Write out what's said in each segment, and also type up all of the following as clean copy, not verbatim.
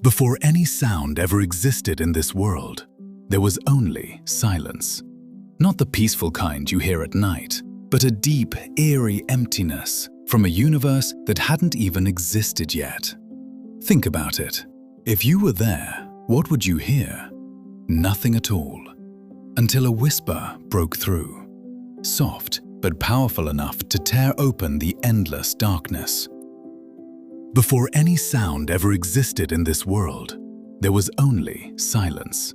Before any sound ever existed in this world, there was only silence. Not the peaceful kind you hear at night, but a deep, eerie emptiness from a universe that hadn't even existed yet. Think about it. If you were there, what would you hear? Nothing at all. Until a whisper broke through, soft but powerful enough to tear open the endless darkness. Before any sound ever existed in this world, there was only silence.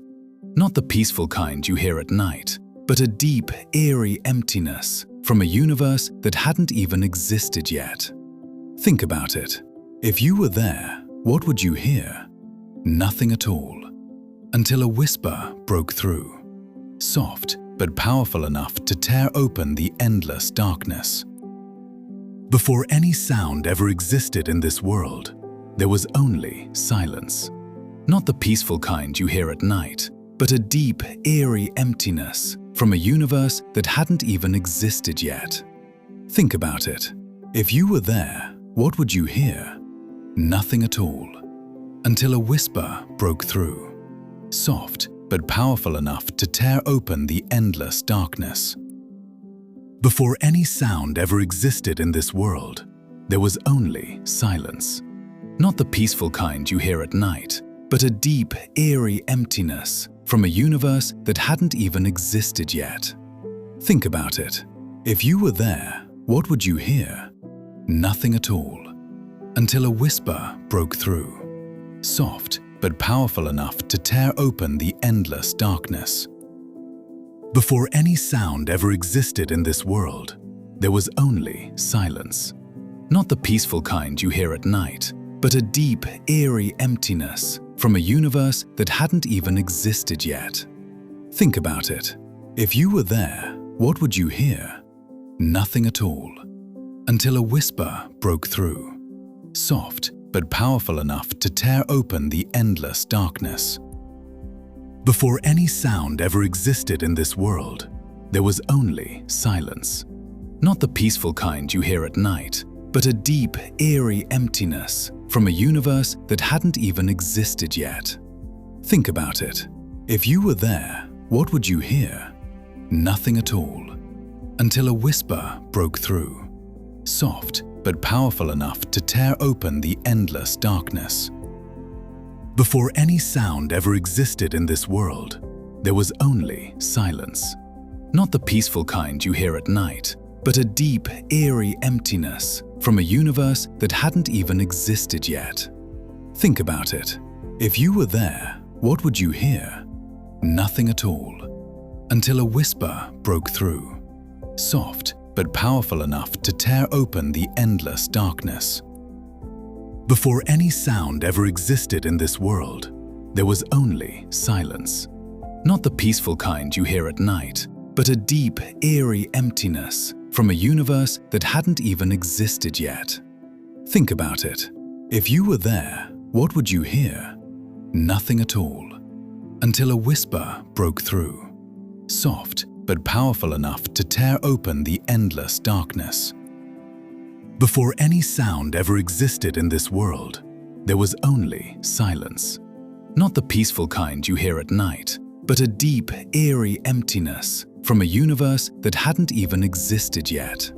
Not the peaceful kind you hear at night, but a deep, eerie emptiness from a universe that hadn't even existed yet. Think about it. If you were there, what would you hear? Nothing at all. Until a whisper broke through, soft but powerful enough to tear open the endless darkness. Before any sound ever existed in this world, there was only silence. Not the peaceful kind you hear at night, but a deep, eerie emptiness from a universe that hadn't even existed yet. Think about it. If you were there, what would you hear? Nothing at all. Until a whisper broke through, soft but powerful enough to tear open the endless darkness. Before any sound ever existed in this world, there was only silence. Not the peaceful kind you hear at night, but a deep, eerie emptiness from a universe that hadn't even existed yet. Think about it. If you were there, what would you hear? Nothing at all. Until a whisper broke through, soft but powerful enough to tear open the endless darkness. Before any sound ever existed in this world, there was only silence. Not the peaceful kind you hear at night, but a deep, eerie emptiness from a universe that hadn't even existed yet. Think about it. If you were there, what would you hear? Nothing at all. Until a whisper broke through, soft but powerful enough to tear open the endless darkness. Before any sound ever existed in this world, there was only silence. Not the peaceful kind you hear at night, but a deep, eerie emptiness from a universe that hadn't even existed yet. Think about it. If you were there, what would you hear? Nothing at all. Until a whisper broke through, soft but powerful enough to tear open the endless darkness. Before any sound ever existed in this world, there was only silence. Not the peaceful kind you hear at night, but a deep, eerie emptiness from a universe that hadn't even existed yet. Think about it. If you were there, what would you hear? Nothing at all. Until a whisper broke through, soft but powerful enough to tear open the endless darkness. Before any sound ever existed in this world, there was only silence. Not the peaceful kind you hear at night, but a deep, eerie emptiness from a universe that hadn't even existed yet. Think about it. If you were there, what would you hear? Nothing at all. Until a whisper broke through, soft but powerful enough to tear open the endless darkness. Before any sound ever existed in this world, there was only silence. Not the peaceful kind you hear at night, but a deep, eerie emptiness from a universe that hadn't even existed yet.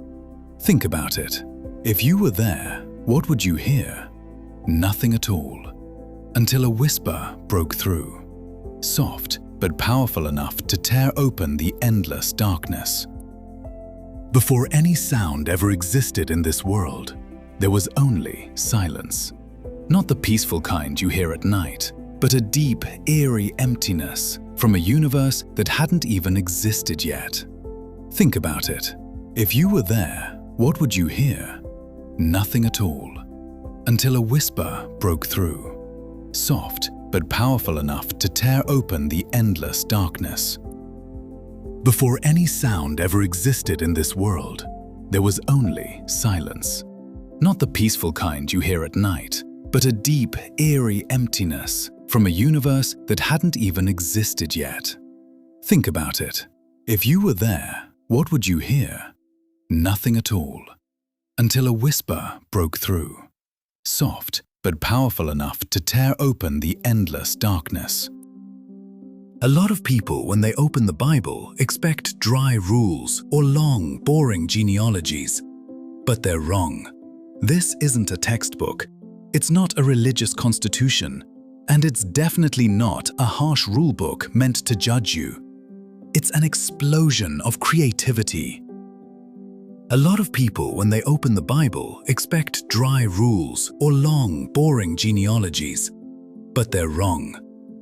Think about it. If you were there, what would you hear? Nothing at all. Until a whisper broke through, soft but powerful enough to tear open the endless darkness. Before any sound ever existed in this world, there was only silence. Not the peaceful kind you hear at night, but a deep, eerie emptiness from a universe that hadn't even existed yet. Think about it. If you were there, what would you hear? Nothing at all. Until a whisper broke through, soft but powerful enough to tear open the endless darkness. Before any sound ever existed in this world, there was only silence. Not the peaceful kind you hear at night, but a deep, eerie emptiness from a universe that hadn't even existed yet. Think about it. If you were there, what would you hear? Nothing at all. Until a whisper broke through, soft but powerful enough to tear open the endless darkness. A lot of people, when they open the Bible, expect dry rules or long, boring genealogies. But they're wrong. This isn't a textbook. It's not a religious constitution. And it's definitely not a harsh rulebook meant to judge you. It's an explosion of creativity. A lot of people, when they open the Bible, expect dry rules or long, boring genealogies. But they're wrong.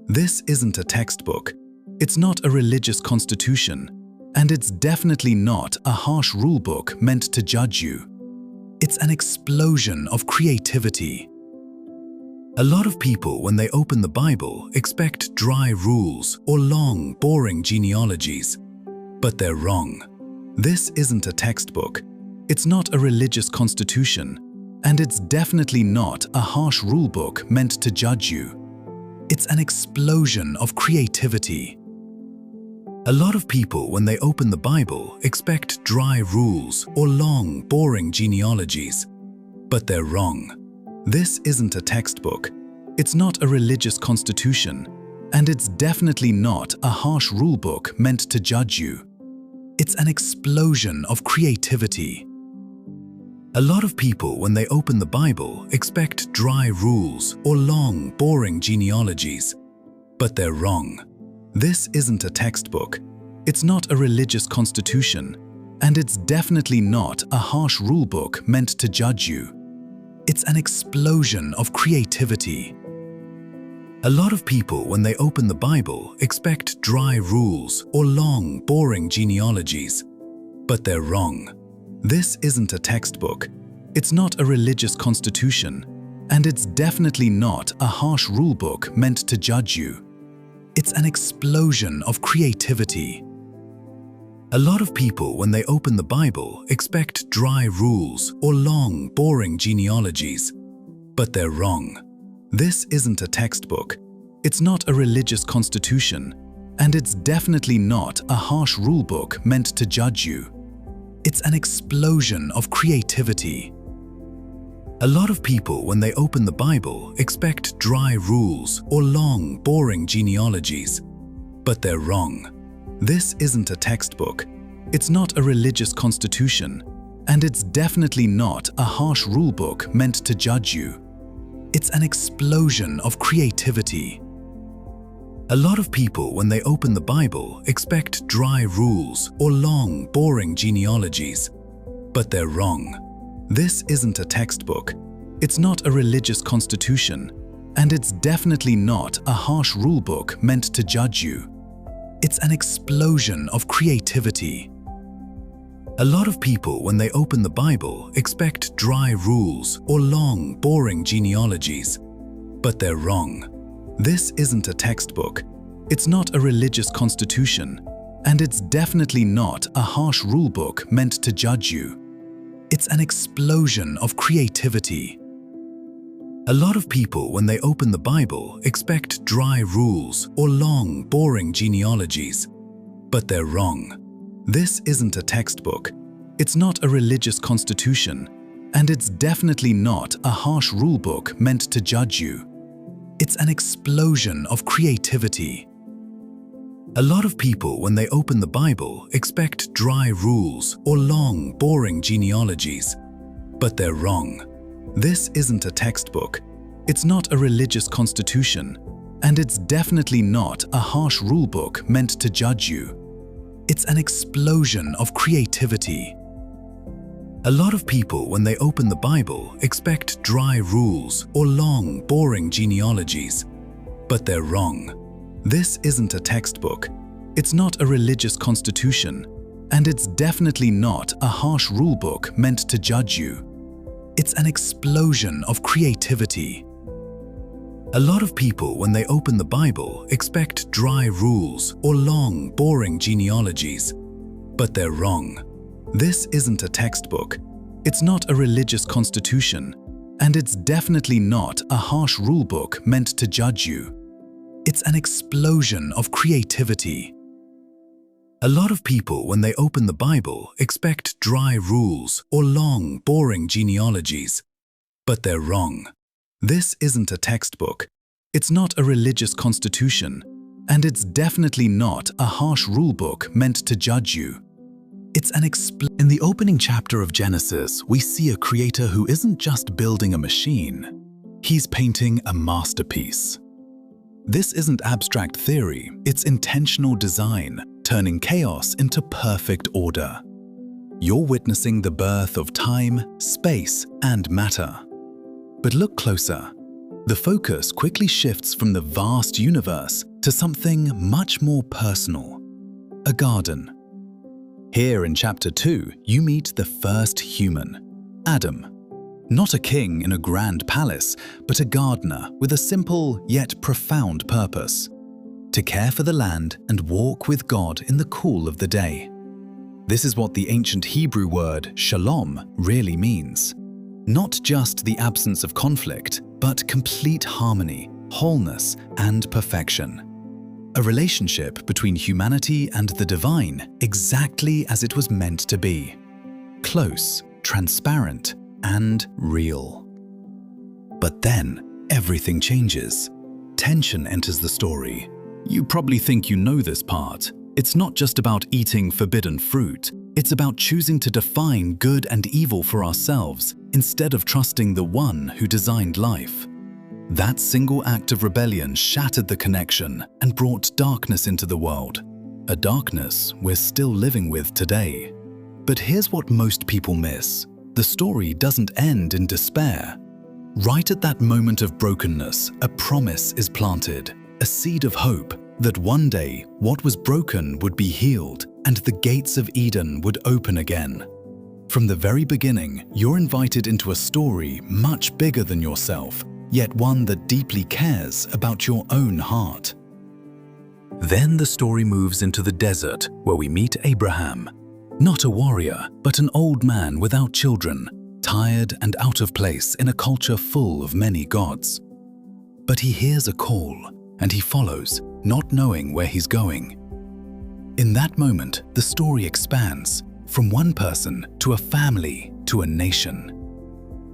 This isn't a textbook. It's not a religious constitution. And it's definitely not a harsh rulebook meant to judge you. It's an explosion of creativity. A lot of people, when they open the Bible, expect dry rules or long, boring genealogies. But they're wrong. This isn't a textbook. It's not a religious constitution. And it's definitely not a harsh rulebook meant to judge you. It's an explosion of creativity. A lot of people, when they open the Bible, expect dry rules or long, boring genealogies. But they're wrong. This isn't a textbook. It's not a religious constitution. And it's definitely not a harsh rulebook meant to judge you. It's an explosion of creativity. A lot of people, when they open the Bible, expect dry rules or long, boring genealogies. But they're wrong. This isn't a textbook. It's not a religious constitution. And it's definitely not a harsh rulebook meant to judge you. It's an explosion of creativity. A lot of people, when they open the Bible, expect dry rules or long, boring genealogies. But they're wrong. This isn't a textbook. It's not a religious constitution. And it's definitely not a harsh rulebook meant to judge you. It's an explosion of creativity. A lot of people, when they open the Bible, expect dry rules or long, boring genealogies. But they're wrong. This isn't a textbook. It's not a religious constitution. And it's definitely not a harsh rulebook meant to judge you. It's an explosion of creativity. A lot of people, when they open the Bible, expect dry rules or long, boring genealogies. But they're wrong. This isn't a textbook. It's not a religious constitution. And it's definitely not a harsh rulebook meant to judge you. It's an explosion of creativity. A lot of people, when they open the Bible, expect dry rules or long, boring genealogies. But they're wrong. This isn't a textbook. It's not a religious constitution. And it's definitely not a harsh rulebook meant to judge you. It's an explosion of creativity. A lot of people, when they open the Bible, expect dry rules or long, boring genealogies. But they're wrong. This isn't a textbook. It's not a religious constitution. And it's definitely not a harsh rulebook meant to judge you. It's an explosion of creativity. A lot of people, when they open the Bible, expect dry rules or long, boring genealogies. But they're wrong. This isn't a textbook. It's not a religious constitution. And it's definitely not a harsh rulebook meant to judge you. It's an explosion of creativity. A lot of people, when they open the Bible, expect dry rules or long, boring genealogies. But they're wrong. This isn't a textbook. It's not a religious constitution. And it's definitely not a harsh rulebook meant to judge you. It's an explosion of creativity. A lot of people, when they open the Bible, expect dry rules or long, boring genealogies. But they're wrong. This isn't a textbook. It's not a religious constitution. And it's definitely not a harsh rulebook meant to judge you. It's an explosion of creativity. A lot of people, when they open the Bible, expect dry rules or long, boring genealogies. But they're wrong. This isn't a textbook. It's not a religious constitution. And it's definitely not a harsh rulebook meant to judge you. It's an explosion of creativity. A lot of people, when they open the Bible, expect dry rules or long, boring genealogies. But they're wrong. This isn't a textbook. It's not a religious constitution. And it's definitely not a harsh rulebook meant to judge you. It's In the opening chapter of Genesis, we see a creator who isn't just building a machine. He's painting a masterpiece. This isn't abstract theory, it's intentional design, turning chaos into perfect order. You're witnessing the birth of time, space, and matter. But look closer. The focus quickly shifts from the vast universe to something much more personal: a garden. Here in chapter 2, you meet the first human, Adam. Not a king in a grand palace, but a gardener with a simple yet profound purpose: to care for the land and walk with God in the cool of the day. This is what the ancient Hebrew word shalom really means. Not just the absence of conflict, but complete harmony, wholeness, and perfection. A relationship between humanity and the divine, exactly as it was meant to be. Close, transparent, and real. But then, everything changes. Tension enters the story. You probably think you know this part. It's not just about eating forbidden fruit. It's about choosing to define good and evil for ourselves instead of trusting the one who designed life. That single act of rebellion shattered the connection and brought darkness into the world. A darkness we're still living with today. But here's what most people miss. The story doesn't end in despair. Right at that moment of brokenness, a promise is planted, a seed of hope that one day what was broken would be healed and the gates of Eden would open again. From the very beginning, you're invited into a story much bigger than yourself, yet one that deeply cares about your own heart. Then the story moves into the desert, where we meet Abraham. Not a warrior, but an old man without children, tired and out of place in a culture full of many gods. But he hears a call, and he follows, not knowing where he's going. In that moment, the story expands, from one person to a family to a nation.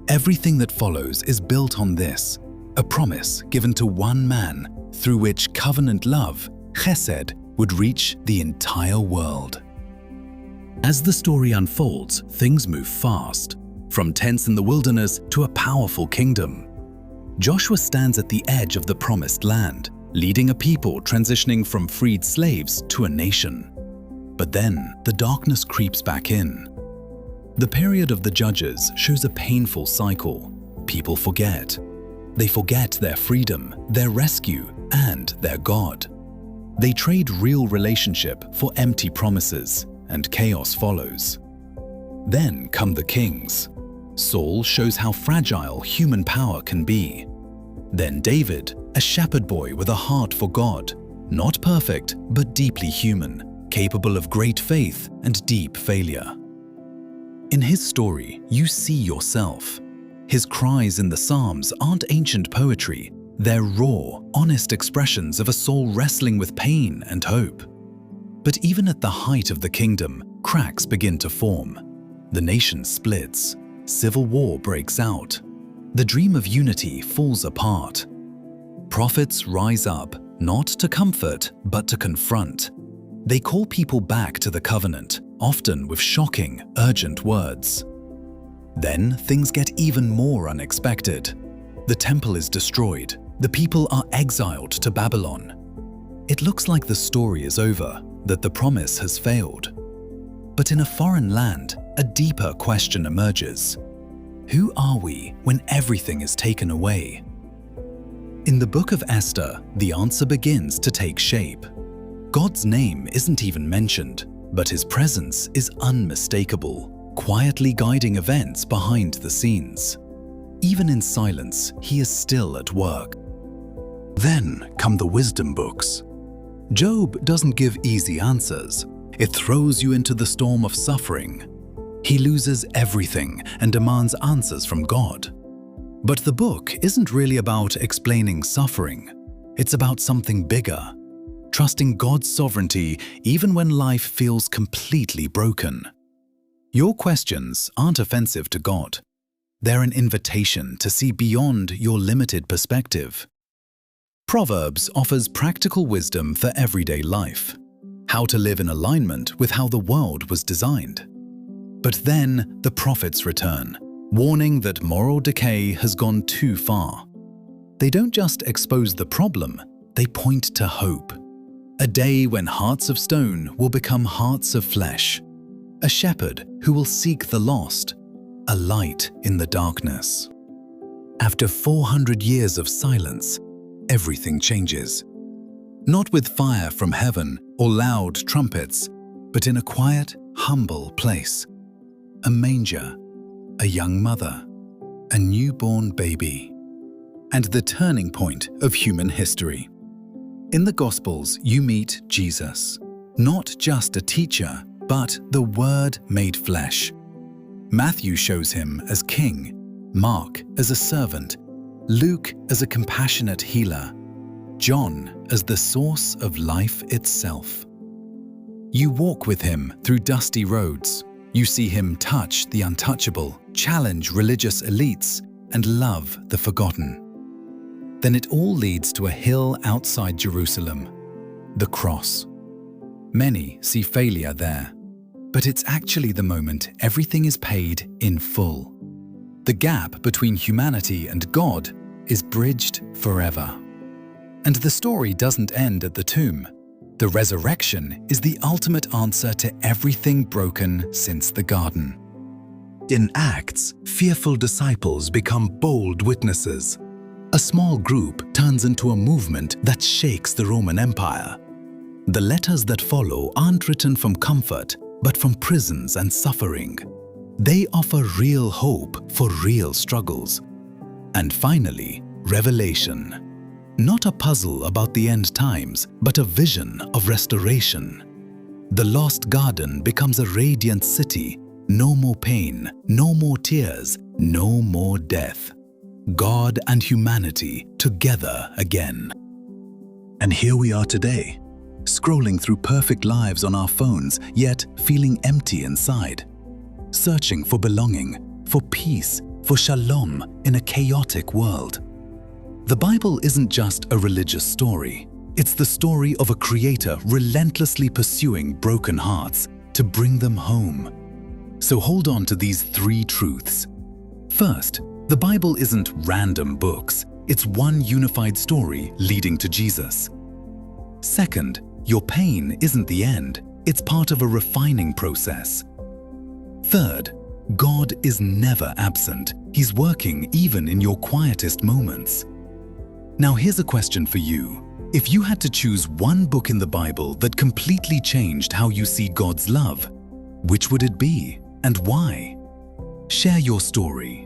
Everything that follows is built on this, a promise given to one man through which covenant love, chesed, would reach the entire world. As the story unfolds, things move fast, from tents in the wilderness to a powerful kingdom. Joshua stands at the edge of the promised land, leading a people transitioning from freed slaves to a nation. But then, the darkness creeps back in. The period of the Judges shows a painful cycle. People forget. They forget their freedom, their rescue, and their God. They trade real relationship for empty promises, and chaos follows. Then come the kings. Saul shows how fragile human power can be. Then David, a shepherd boy with a heart for God, not perfect, but deeply human, capable of great faith and deep failure. In his story, you see yourself. His cries in the Psalms aren't ancient poetry, they're raw, honest expressions of a soul wrestling with pain and hope. But even at the height of the kingdom, cracks begin to form. The nation splits. Civil war breaks out. The dream of unity falls apart. Prophets rise up, not to comfort, but to confront. They call people back to the covenant, often with shocking, urgent words. Then things get even more unexpected. The temple is destroyed. The people are exiled to Babylon. It looks like the story is over, that the promise has failed. But in a foreign land, a deeper question emerges. Who are we when everything is taken away? In the book of Esther, the answer begins to take shape. God's name isn't even mentioned, but his presence is unmistakable, quietly guiding events behind the scenes. Even in silence, he is still at work. Then come the wisdom books. Job doesn't give easy answers. It throws you into the storm of suffering. He loses everything and demands answers from God. But the book isn't really about explaining suffering. It's about something bigger. Trusting God's sovereignty even when life feels completely broken. Your questions aren't offensive to God. They're an invitation to see beyond your limited perspective. Proverbs offers practical wisdom for everyday life, how to live in alignment with how the world was designed. But then the prophets return, warning that moral decay has gone too far. They don't just expose the problem, they point to hope. A day when hearts of stone will become hearts of flesh. A shepherd who will seek the lost. A light in the darkness. After 400 years of silence, everything changes. Not with fire from heaven or loud trumpets, but in a quiet, humble place. A manger, a young mother, a newborn baby, and the turning point of human history. In the Gospels, you meet Jesus, not just a teacher, but the Word made flesh. Matthew shows him as king, Mark as a servant, Luke as a compassionate healer, John as the source of life itself. You walk with him through dusty roads. You see him touch the untouchable, challenge religious elites, and love the forgotten. Then it all leads to a hill outside Jerusalem, the cross. Many see failure there, but it's actually the moment everything is paid in full. The gap between humanity and God is bridged forever. And the story doesn't end at the tomb. The resurrection is the ultimate answer to everything broken since the garden. In Acts, fearful disciples become bold witnesses. A small group turns into a movement that shakes the Roman Empire. The letters that follow aren't written from comfort, but from prisons and suffering. They offer real hope for real struggles. And finally, Revelation. Not a puzzle about the end times, but a vision of restoration. The lost garden becomes a radiant city. No more pain, no more tears, no more death. God and humanity together again. And here we are today, scrolling through perfect lives on our phones, yet feeling empty inside. Searching for belonging, for peace, for shalom in a chaotic world. The Bible isn't just a religious story. It's the story of a creator relentlessly pursuing broken hearts to bring them home. So hold on to these three truths. First, the Bible isn't random books. It's one unified story leading to Jesus. Second, your pain isn't the end. It's part of a refining process. Third, God is never absent. He's working even in your quietest moments. Now here's a question for you. If you had to choose one book in the Bible that completely changed how you see God's love, which would it be and why? Share your story.